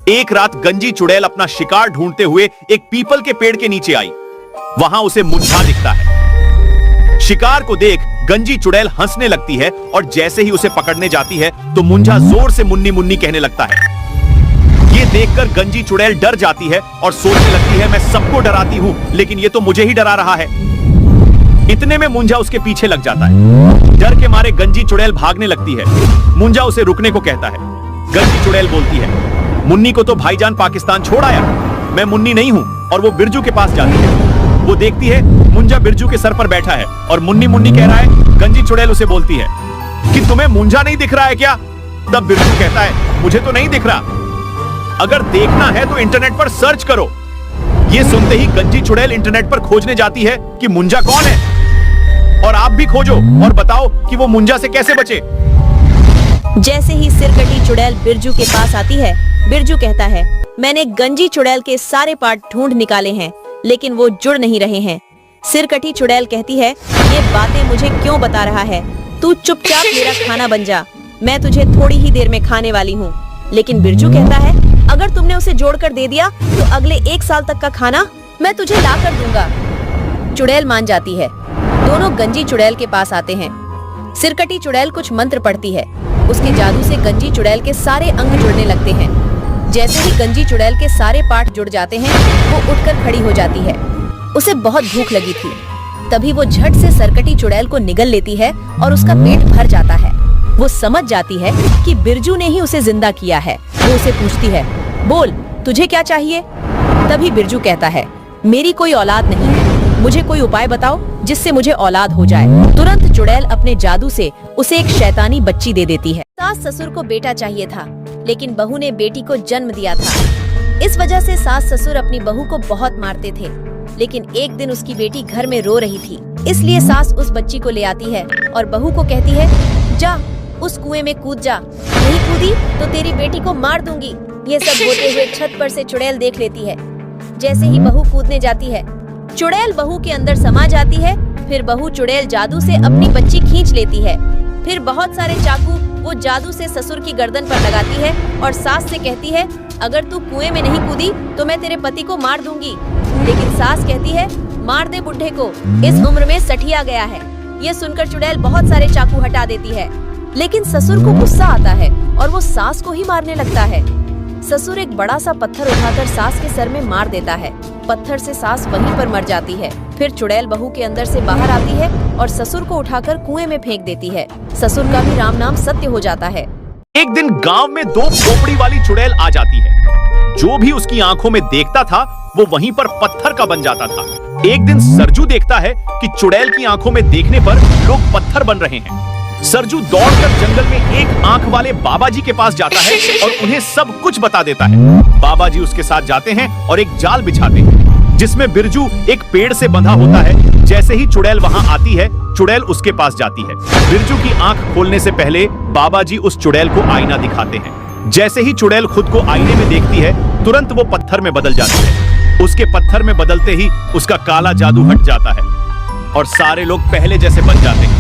एक रात गंजी चुड़ैल अपना शिकार ढूंढते हुए एक पीपल के पेड़ के नीचे आई। वहां उसे मुंजा दिखता है। शिकार को देख गंजी चुड़ैल हंसने लगती है और जैसे ही उसे पकड़ने जाती है तो मुंजा जोर से मुन्नी मुन्नी कहने लगता है। ये देखकर गंजी चुड़ैल डर जाती है और सोचने लगती है मैं सबको डराती हूं, लेकिन ये तो मुझे ही डरा रहा है। इतने में मुंजा उसके पीछे लग जाता है। डर के मारे गंजी चुड़ैल भागने लगती है। मुंजा उसे रुकने को कहता है। गंजी चुड़ैल बोलती है, मुन्नी को तो भाईजान पाकिस्तान छोड़ आया, मैं मुन्नी नहीं हूं। और वो बिरजू के पास जाती है। वो देखती है मुंजा बिरजू के सर पर बैठा है और मुन्नी मुन्नी कह रहा है। गंजी चुड़ैल उसे बोलती है कि तुम्हें मुंजा नहीं दिख रहा है क्या? तब बिरजू कहता है मुझे तो नहीं दिख रहा, अगर देखना है तो इंटरनेट पर सर्च करो। ये सुनते ही गंजी चुड़ैल इंटरनेट पर खोजने जाती है कि मुंजा कौन है, और आप भी खोजो और बताओ कि वो मुंजा से कैसे बचे। जैसे ही सिरकटी चुड़ैल बिरजू के पास आती है, बिरजू कहता है मैंने गंजी चुड़ैल के सारे पार्ट ढूंढ निकाले हैं, लेकिन वो जुड़ नहीं रहे हैं। सिरकटी चुड़ैल कहती है ये बातें मुझे क्यों बता रहा है, तू चुपचाप मेरा खाना बन जा, मैं तुझे थोड़ी ही देर में खाने वाली हूँ। लेकिन बिरजू कहता है अगर तुमने उसे जोड़कर दे दिया तो अगले 1 साल तक का खाना मैं तुझे ला कर दूंगा। चुड़ैल मान जाती है। दोनों गंजी चुड़ैल के पास आते हैं। सिरकटी चुड़ैल कुछ मंत्र पढ़ती है। उसके जादू से गंजी चुड़ैल के सारे अंग जुड़ने लगते हैं। जैसे ही गंजी चुड़ैल के सारे पार्ट जुड़ जाते हैं, वो उठकर खड़ी हो जाती है। उसे बहुत भूख लगी थी। तभी वो झट से सिरकटी चुड़ैल को निगल लेती है और उसका पेट भर जाता है। वो समझ जाती है कि बिरजू ने ही उसे जिंदा किया है। वो उसे पूछती है, बोल तुझे क्या चाहिए? तभी बिरजू कहता है मेरी कोई औलाद नहीं है, मुझे कोई उपाय बताओ जिससे मुझे औलाद हो जाए। तुरंत चुड़ैल अपने जादू से उसे एक शैतानी बच्ची दे देती है। सास ससुर को बेटा चाहिए था, लेकिन बहू ने बेटी को जन्म दिया था। इस वजह से सास ससुर अपनी बहू को बहुत मारते थे। लेकिन एक दिन उसकी बेटी घर में रो रही थी, इसलिए सास उस बच्ची को ले आती है और बहू को कहती है जा उस कुएं में कूद जा, नहीं कूदी तो तेरी बेटी को मार दूंगी। ये सब होते हुए छत पर से चुड़ैल देख लेती है। जैसे ही बहू कूदने जाती है, चुड़ैल बहू के अंदर समा जाती है। फिर बहू चुड़ैल जादू से अपनी बच्ची खींच लेती है। फिर बहुत सारे चाकू वो जादू से ससुर की गर्दन पर लगाती है और सास से कहती है अगर तू कुएं में नहीं कूदी तो मैं तेरे पति को मार दूंगी। लेकिन सास कहती है मार दे बुढ़े को, इस उम्र में सठिया गया है। ये सुनकर चुड़ैल बहुत सारे चाकू हटा देती है। लेकिन ससुर को गुस्सा आता है और वो सास को ही मारने लगता है। ससुर एक बड़ा सा पत्थर उठाकर सास के सर में मार देता है। पत्थर से सास वहीं पर मर जाती है। फिर चुड़ैल बहू के अंदर से बाहर आती है और ससुर को उठाकर कुएं में फेंक देती है। ससुर का भी राम नाम सत्य हो जाता है। एक दिन गांव में 2 खोपड़ी वाली चुड़ैल आ जाती है। जो भी उसकी आंखों में देखता था वो वहीं पर पत्थर का बन जाता था। एक दिन सरजू देखता है कि चुड़ैल की आंखों में देखने पर लोग पत्थर बन रहे हैं। सरजू दौड़कर जंगल में एक आंख वाले बाबा जी के पास जाता है और उन्हें सब कुछ बता देता है। बाबा जी उसके साथ जाते हैं और एक जाल बिछाते हैं जिसमें बिरजू एक पेड़ से बंधा होता है। जैसे ही चुड़ैल वहां आती है, चुड़ैल उसके पास जाती है। बिरजू की आंख खोलने से पहले बाबा जी उस चुड़ैल को आईना दिखाते हैं। जैसे ही चुड़ैल खुद को आईने में देखती है, तुरंत वो पत्थर में बदल जाती है। उसके पत्थर में बदलते ही उसका काला जादू हट जाता है और सारे लोग पहले जैसे बन जाते हैं।